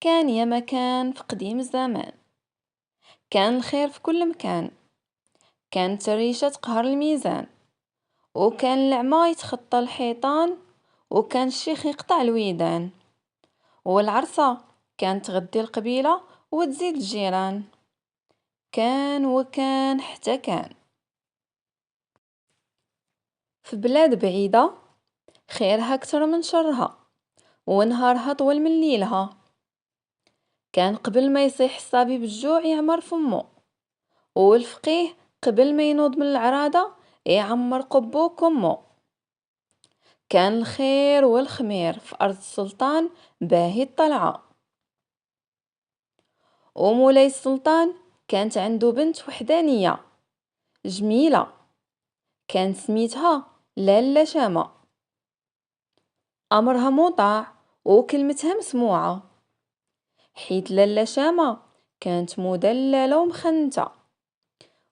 كان يا مكان في قديم الزمان، كان الخير في كل مكان. كانت الريشة تقهر الميزان، وكان العمى يتخطى الحيطان، وكان الشيخ يقطع الويدان، والعرسة كانت تغدي القبيلة وتزيد الجيران. كان وكان حتى كان في بلاد بعيدة، خيرها كتر من شرها، ونهارها طول من ليلها. كان قبل ما يصيح الصبي بالجوع يعمر فمو، والفقيه قبل ما ينوض من العرادة يعمر قبو كمو. كان الخير والخمير في أرض السلطان باهي الطلعة. ومولاي السلطان كانت عنده بنت وحدانية جميلة، كان سميتها لالا شامة. أمرها مطاع وكلمتها مسموعة، حيت لالا شامة كانت مدللة ومخنتة،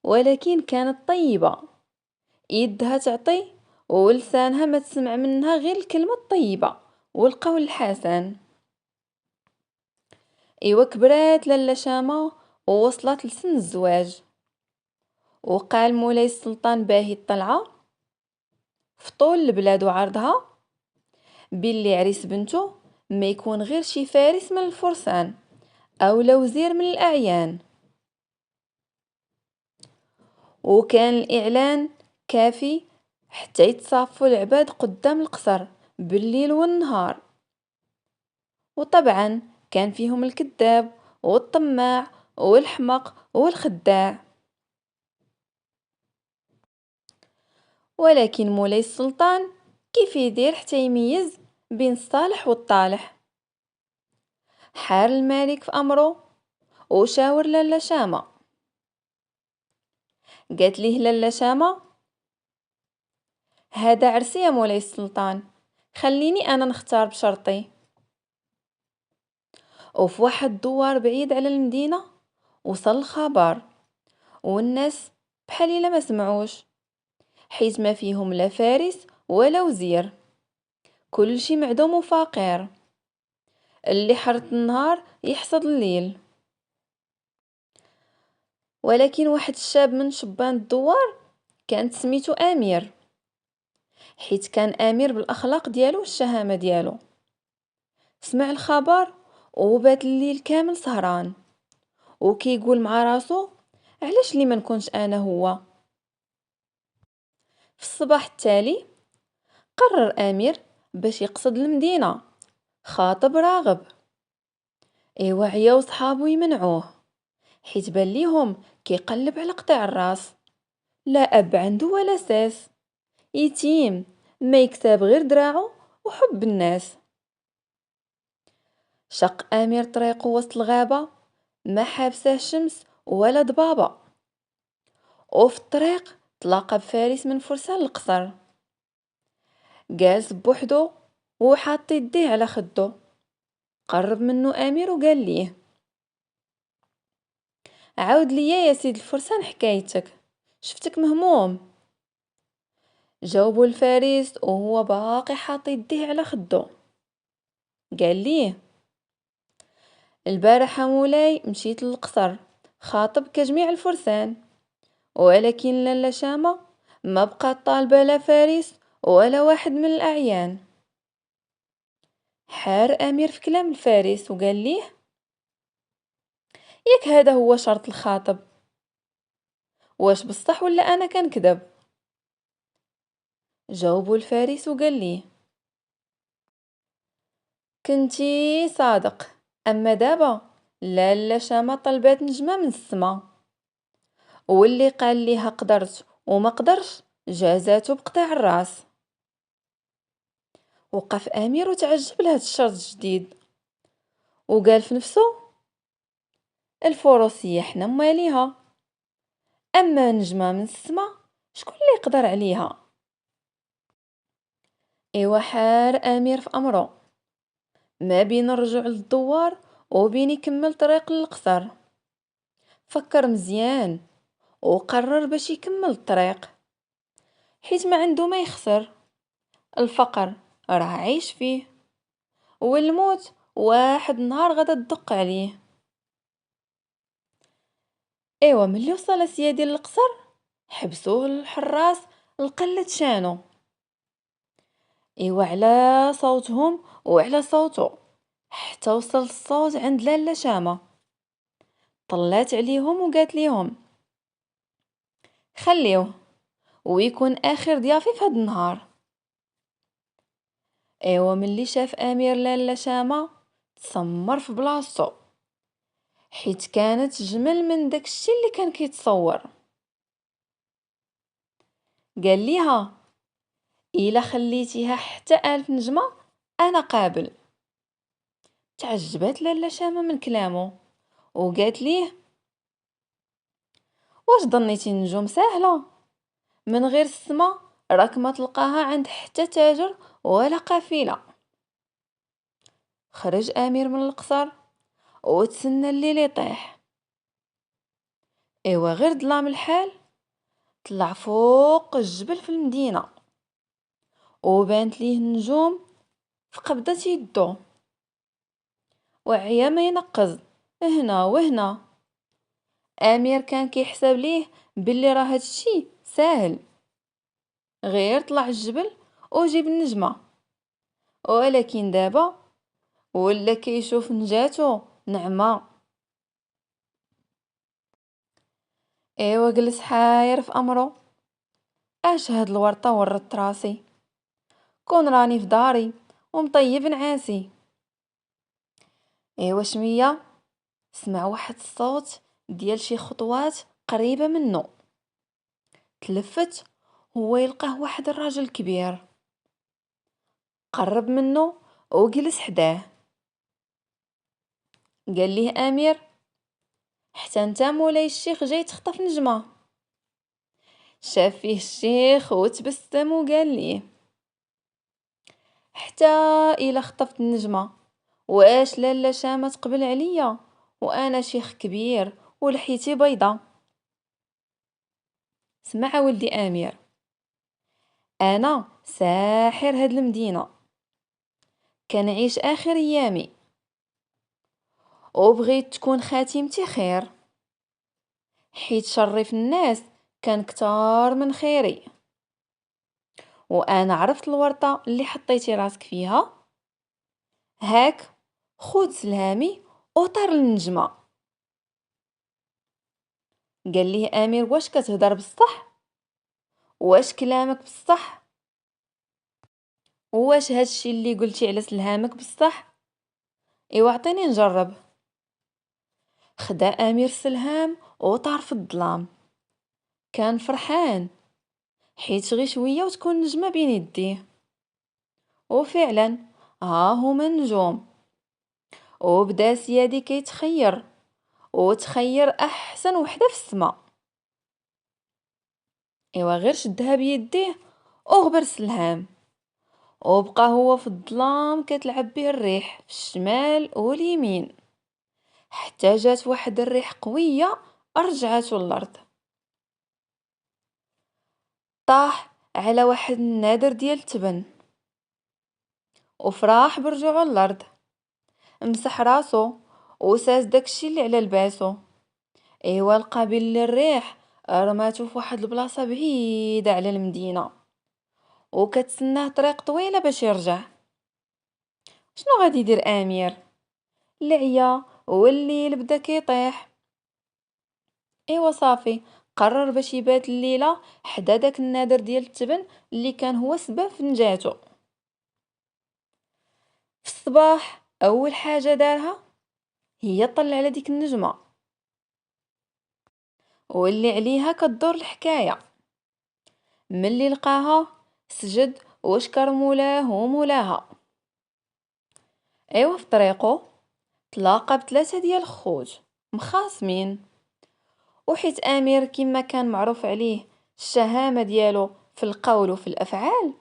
ولكن كانت طيبة، يدها تعطي ولسانها ما تسمع منها غير الكلمة الطيبة والقول الحسن. ايوا كبرات لالا شامة ووصلت لسن الزواج، وقال مولاي السلطان باهي الطلعة في طول البلاد وعرضها باللي عريس بنته ما يكون غير شي فارس من الفرسان او وزير من الاعيان. وكان الاعلان كافي حتى يتصافوا العباد قدام القصر بالليل والنهار. وطبعا كان فيهم الكذاب والطماع والحمق والخداع. ولكن مولاي السلطان كيف يدير حتى يميز بين الصالح والطالح؟ حار الملك في أمره وشاور لالا شامة. قالت ليه لالا شامة: هذا عرسي يا مولاي السلطان، خليني أنا نختار بشرطي. وفي واحد الدوار بعيد على المدينة وصل الخبر، والناس بحال إلا ما سمعوش، حيت ما فيهم لا فارس ولا وزير، كل شي معدوم وفقير، اللي حرث النهار يحصد الليل. ولكن واحد الشاب من شبان الدوار كانت سميتو امير، حيت كان امير بالاخلاق ديالو والشهامه ديالو. سمع الخبر وبات الليل كامل سهران، وكيقول مع راسو: علاش لي ما نكونش انا هو؟ في الصباح التالي قرر امير باش يقصد المدينه، خاطب راغب. ايوا عياو صحابو يمنعوه، حيت بان ليهم كيقلب على قطع الراس، لا اب عنده ولا ساس، يتيم ما يكتاب غير دراعو وحب الناس. شق امير طريقه وسط الغابه، ما حابسه الشمس ولا ضبابه. وفي الطريق تلاقى بفارس من فرسان القصر، جالس بوحدو وحاط يديه على خدو. قرب منه امير وقال ليه: عاود ليا يا سيد الفرسان حكايتك، شفتك مهموم. جاوبو الفارس وهو باقي حاط يديه على خدو، قال ليه: البارحة مولاي مشيت للقصر خاطب كجميع الفرسان، ولكن لالا شامة ما بقات طالبة لا فارس ولا واحد من الأعيان. حار أمير في كلام الفارس وقال ليه: ياك هذا هو شرط الخاطب؟ واش بصح ولا أنا كنكذب؟ جاوبو الفارس وقال ليه: كنتي صادق، أما دابا لالا شامة طلبات نجمة من السما، واللي قال ليها قدرت وما قدرش جازاتو بقطع الراس. وقف امير وتعجب لهاد الشرط الجديد، وقال في نفسه: الفروسية حنا ماليها، اما نجمة من السما شكون اللي يقدر عليها؟ ايوا حار امير في امره، ما بين الرجوع للدوار وبين يكمل طريق للقصر. فكر مزيان وقرر باش يكمل الطريق، حيت ما عنده ما يخسر. الفقر راه عايش فيه، والموت واحد النهار غدا تدق عليه. ايوا ملي وصل سيادي للقصر حبسوه الحراس لقلة شانو. ايوا على صوتهم وعلى صوته حتى وصل الصوت عند لاله شامة. طلات عليهم وقالت ليهم خليوه ويكون اخر ضيافي في هاد النهار. ايوا ملي شاف امير لاله شامة تسمر في بلاصتو، حيت كانت جمل من داكشي اللي كان كيتصور. قال ليها الا خليتيها حتى 1000 نجمة انا قابل. تعجبت لاله شامة من كلامه وقالت ليه واش ظنيتي النجوم ساهلة؟ من غير السما راك ما تلقاها عند حتى تاجر ولا قافلة. خرج امير من القصر وتسنى الليل يطيح. ايوا غير ظلام الحال طلع فوق الجبل في المدينة وبانت ليه النجوم في قبضة يدو، وعيا ما ينقز هنا وهنا. امير كان كيحسب ليه باللي راه هادشي ساهل، غير طلع الجبل وجيب النجمة. ولكن دابا ولا كيشوف نجاتو نعمة. ايوا جلس حاير في امرو. اش هاد الورطة ورطت راسي، كون راني في داري ومطيب نعاسي. ايوا شمية سمع واحد الصوت ديال شي خطوات قريبة منه. تلفت هو يلقاه واحد الراجل كبير. قرب منه وجلس حداه. قال ليه امير حتى انت مولاي الشيخ جاي تخطف نجمة؟ شاف فيه الشيخ وتبسم وقال ليه حتى الا خطفت النجمة واش لاله شامة تقبل عليا وانا شيخ كبير ولحيتي بيضة؟ سمع ولدي امير، انا ساحر هاد المدينة، كنعيش اخر ايامي وبغيت تكون خاتمتي خير، حيت شري في الناس كان كتار من خيري. وانا عرفت الورطة اللي حطيتي راسك فيها، هاك خود سلهامي وطار النجمة. قال ليه امير واش كتهضر بصح؟ واش كلامك بصح؟ واش هادشي اللي قلتي على سلهامك بصح؟ ايوا عطيني نجرب. خدا امير سلهام وطار في الظلام. كان فرحان حيت غير شويه وتكون نجمه بين يديه. وفعلا ها هما النجوم. وبدا سيادي كيتخير وتخير احسن وحده في السما. ايوا غير شدها بيديه وغبر سلهام وبقى هو في الظلام كتلعب به الريح في الشمال واليمين، حتى جات واحد الريح قويه رجعته الارض. طاح على واحد النادر ديال التبن وفراح برجوعو الارض. مسح راسو وساز داكشي اللي على لباسو. ايوا لقى بلي الريح رماتو في واحد البلاصه بعيده على المدينه وكتسناه طريق طويله باش يرجع. شنو غادي يدير امير؟ العيا والليل بدا كيطيح. ايوا صافي قرر باش يبات الليله حدا داك النادر ديال التبن اللي كان هو سبب في نجاتو. في الصباح اول حاجه دارها هي طلع على ديك النجمه واللي عليها كدور الحكايه. ملي لقاها سجد وشكر مولاه ومولاها. ايوا في طريقه تلاقى بثلاثه ديال الخوت مخاصمين، وحيت امير كما كان معروف عليه الشهامه ديالو في القول وفي الافعال،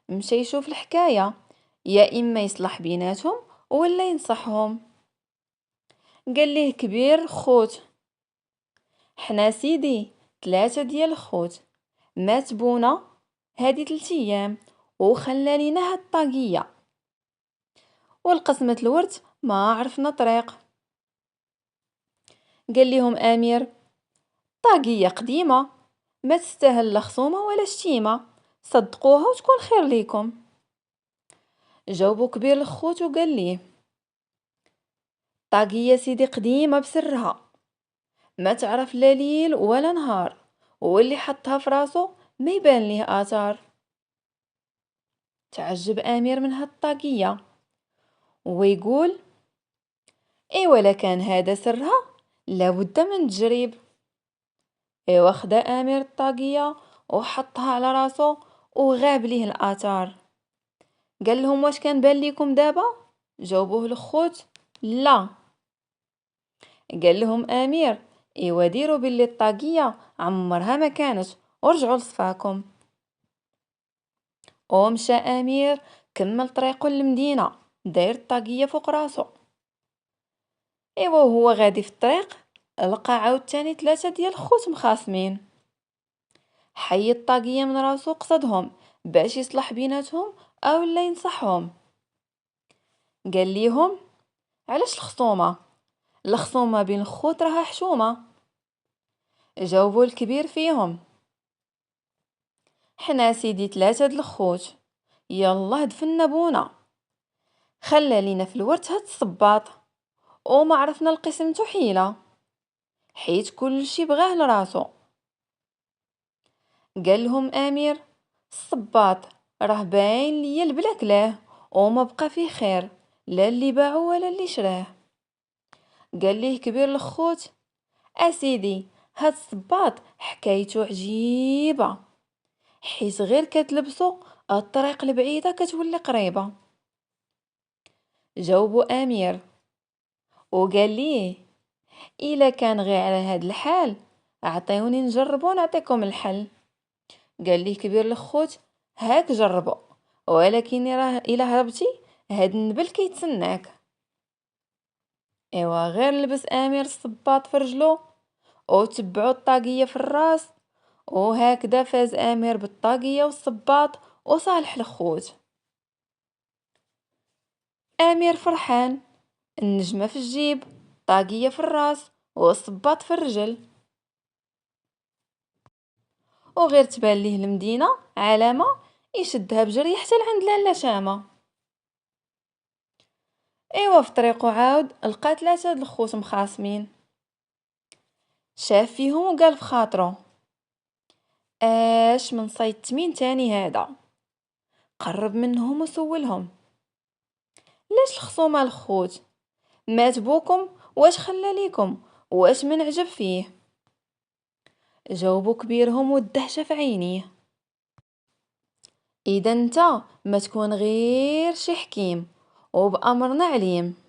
مشى يشوف الحكايه يا اما يصلح بيناتهم ولا ينصحهم. قال ليه كبير خوت حنا سيدي ثلاثه ديال الخوت، مات بونا هادي 3 ايام وخلى لينا هاد الطاقيه، والقسمة الورث ما عرفنا طريق. قال لهم امير: طاقية قديمة، ما تستاهل لا خصومة ولا شتيمة، صدقوها وتكون خير ليكم. جاوبو كبير الخوت وقال ليه: طاقية سيدي قديمة بسرها، ما تعرف لا ليل ولا نهار، واللي حطها في راسو ما يبان ليه آثار. تعجب امير من هاد الطاقية ويقول: ولا كان هذا سرها لابد من تجريب. خدا امير الطاقية وحطها على راسو وغاب ليه الاثار. قال لهم: واش كان بان ليكم دابا؟ جاوبوه الخوت: لا. قال لهم امير: ديروا باللي الطاقية عمرها ما كانت، ورجعوا لصفاكم. ومشى امير كمل طريقه للمدينة داير الطاقية فوق راسو. وهو غادي في الطريق لقى عاوتاني 3 ديال الخوت مخاصمين. حي الطاقية من راسو قصدهم باش يصلح بيناتهم او لا ينصحهم. قال ليهم: علاش الخصومة بين الخوت راها حشومة. جاوبوا الكبير فيهم: حنا سيدي 3 د الخوت، يلا دفنا بونا، خلى لينا في الورث هاد الصباط، وما عرفنا القسمتو حيلة، حيت كل شي بغاه لراسو. قال لهم امير: الصباط راه باين ليا البلا كلاه وما بقى فيه خير، لا اللي باعو ولا اللي شراه. قال ليه كبير الخوت: اسيدي هاد الصباط حكايته عجيبة، حيت غير كتلبسو الطريق البعيدة كتولي قريبة. جاوبو امير وقال ليه: الا كان غير على هاد الحال اعطيوني نجربو نعطيكم الحل. قال ليه كبير الخوت: هاك جربو، ولكن راه الا هربتي هاد النبل كيتسناك. غير لبس امير الصباط في رجلو وتبعو الطاقية في الراس، وهكذا فاز امير بالطاقية والصباط وصالح الخوت. امير فرحان، النجمة في الجيب، طاقية في الراس، والصباط في الرجل، وغير تبان ليه المدينة علامة يشدها بجري حتى لعند لاله شامة. في طريقو عاود لقى 3 د الخوت مخاصمين. شاف فيهم وقال في خاطرو: اش من صيد تمين تاني هذا. قرب منهم وسولهم: ليش الخصومة الخوت؟ مات بوكم واش خلى ليكم؟ واش من عجب فيه؟ جاوبو كبيرهم والدهشة في عينيه: اذا انت ما تكون غير شي حكيم وبأمرنا عليم.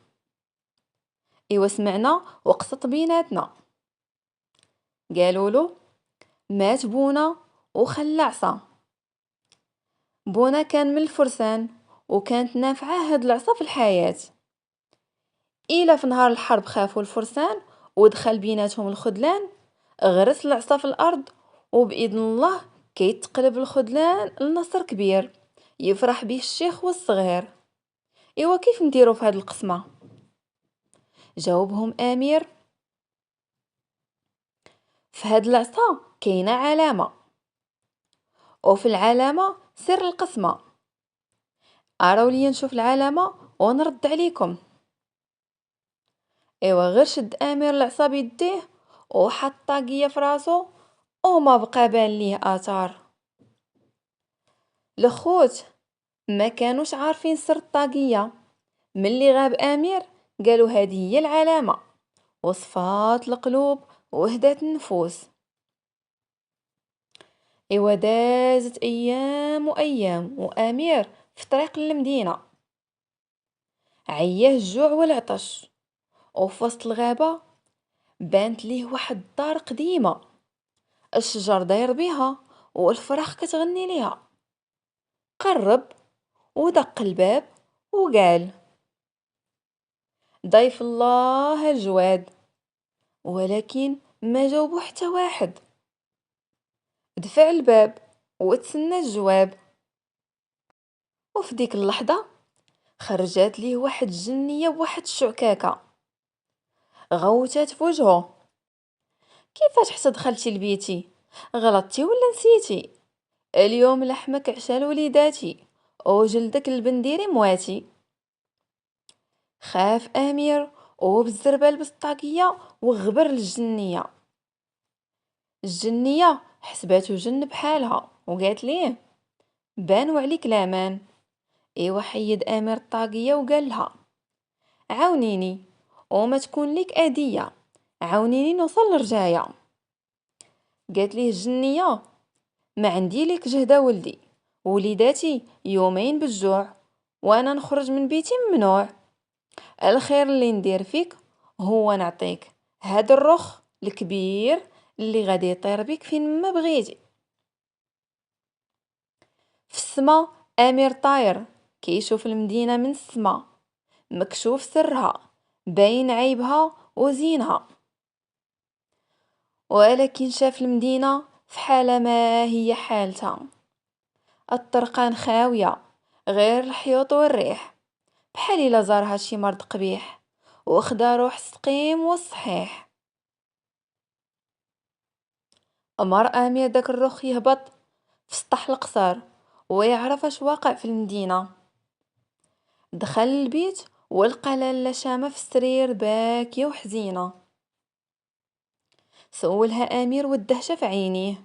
سمعنا وقسط بيناتنا. قالوا له: مات بونا وخلى عصا. بونا كان من الفرسان وكانت نافعة هاد العصا في الحياة. إلا في نهار الحرب خافوا الفرسان ودخل بيناتهم الخذلان، غرس العصا في الأرض، وبإذن الله كيتقلب الخذلان لنصر كبير يفرح به الشيخ والصغير. كيف نديرو في هاد القسمة؟ جاوبهم امير: في هاد العصا كاينه علامه، وفي العلامه سر القسمه. اراو لي نشوف العلامه ونرد عليكم. غير شد امير العصا بيديه وحط طاقيه في راسو وما بقى بان ليه اثار. الخوت ما كانوش عارفين سر الطاقيه. ملي غاب امير قالوا هذه هي العلامه، وصفات القلوب وهدات النفوس. دازت ايام وايام وامير في طريق للمدينه، عياه الجوع والعطش. وفي وسط الغابه بانت ليه واحد الدار قديمه، الشجر داير بيها والفراخ كتغني ليها. قرب ودق الباب وقال: ضيف الله الجواد. ولكن ما جاوبه حتى واحد. دفع الباب وتسنى الجواب. وفي ديك اللحظه خرجات ليه واحد الجنية بواحد الشعكاكة، غوتات في وجهه. كيفاش حتى دخلتي لبيتي؟ غلطتي ولا نسيتي؟ اليوم لحمك عشال وليداتي، وجلدك البنديري مواتي. خاف امير وبالزربه لبس الطاقيه وغبر للجنيه. الجنيه حسباتو جن بحالها وقالت ليه: بانوا عليك لامان. ايوا حيد امير الطاقيه وقال لها: عاونيني وما تكون ليك اذيه، عاونيني نوصل لرجايه. قالت ليه الجنيه: ما عندي ليك جهده ولدي، وليداتي يومين بالجوع، وانا نخرج من بيتي ممنوع. الخير اللي ندير فيك هو نعطيك هاد الرخ الكبير اللي غادي يطير بيك فين ما بغيتي. في السما امير طاير كيشوف المدينه من السما، مكشوف سرها، باين عيبها وزينها. ولكن شاف المدينه في حاله ما هي حالتها، الطرقان خاويه، غير الحيوط والريح، بحال الا زارها شي مرض قبيح وخدا روح السقيم والصحيح. أمر امير داك الرخ يهبط في سطح القصر ويعرف اش واقع في المدينة. دخل البيت ولقى لاله شامة في السرير باكية وحزينة. سولها امير والدهشة في عينيه: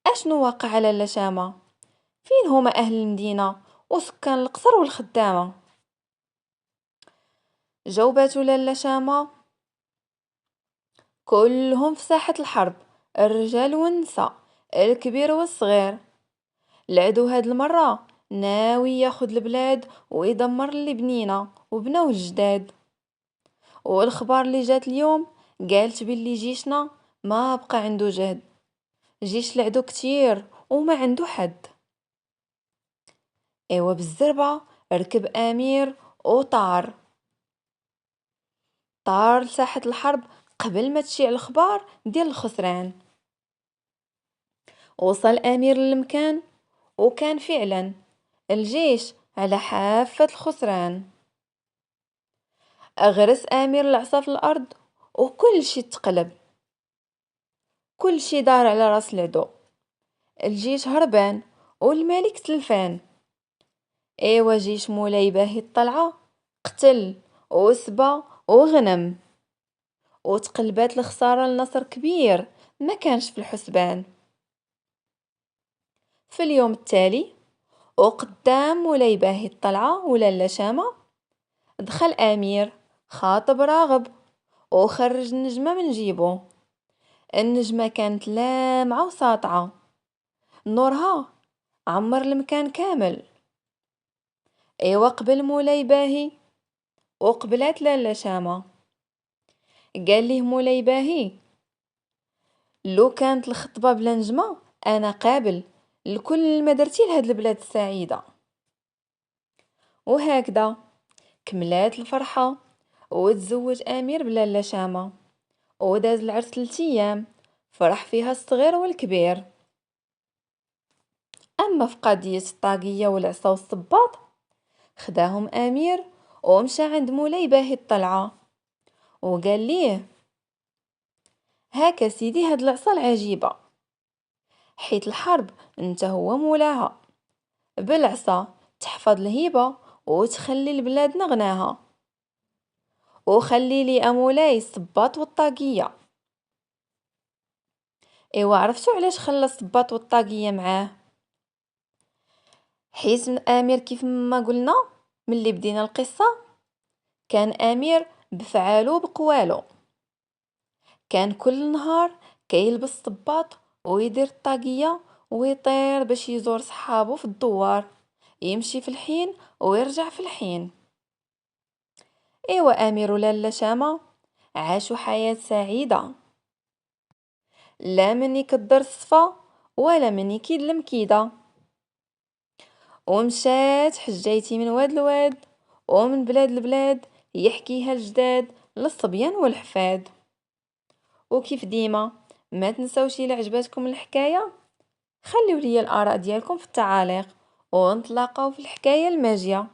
اشنو واقع على لاله شامة؟ فين هما اهل المدينة وسكان القصر والخدامة؟ جاوباتو لاله شامة: كلهم في ساحة الحرب، الرجال والنساء، الكبير والصغير. العدو هاد المرة ناوي ياخد البلاد ويدمر اللي بنينا وبناو الجداد. والخبار اللي جات اليوم قالت باللي جيشنا ما بقى عنده جهد، جيش العدو كتير وما عنده حد. ايوا بالزربة ركب امير وطار، طار لساحة الحرب قبل ما تشيع الخبار ديال الخسران. وصل امير للمكان وكان فعلا الجيش على حافة الخسران. أغرس آمر العصا في الأرض وكل شي تقلب، كل شي دار على راس العدو. الجيش هربان والملك تلفان. ايوا جيش مولاي باهي الطلعة قتل وسبى وغنم، وتقلبات الخسارة لنصر كبير ما كانش في الحسبان. في اليوم التالي وقدام مولاي باهي الطلعة ولا شامة، دخل امير خاطب راغب وخرج النجمة من جيبه. النجمة كانت لامعة وساطعة، نورها عمر المكان كامل. ايوا قبل مولاي باهي وقبلات لاله شامة. قال ليه مولاي باهي: لو كانت الخطبة بلا نجمة انا قابل لكل ما درتي لهاد البلاد السعيدة. وهكذا كملات الفرحة وتزوج امير بلاله شامة، وداز العرس 3 ايام فرح فيها الصغير والكبير. اما في قضية الطاقية والعصا والصباط، خداهم امير ومشى عند مولاي باهي الطلعة وقال ليه: هاكا سيدي هاد العصا العجيبة، حيت الحرب انت هو مولاها، بالعصا تحفظ الهيبة وتخلي البلاد نغناها، وخلي لي امولاي الصباط والطاقية. ايوا عرفتوا علاش خلى الصباط والطاقية معاه؟ حيت من امير كيف ما قلنا ملي بدينا القصة كان امير بفعالو بقوالو، كان كل نهار كيلبس الصباط ويدير الطاقية ويطير باش يزور صحابو في الدوار، يمشي في الحين ويرجع في الحين. ايوا امير ولاله شامة عاشوا حياة سعيدة، لا من يكدر الصفا ولا من يكيد المكيدة. ومشات حجيتي من واد لواد ومن بلاد لبلاد، يحكيها الجداد للصبيان والحفاد. وكيف ديما ما تنسوش الى عجبتكم الحكايه خليوا لي الاراء ديالكم في التعاليق، ونتلاقاو في الحكايه الماجيه.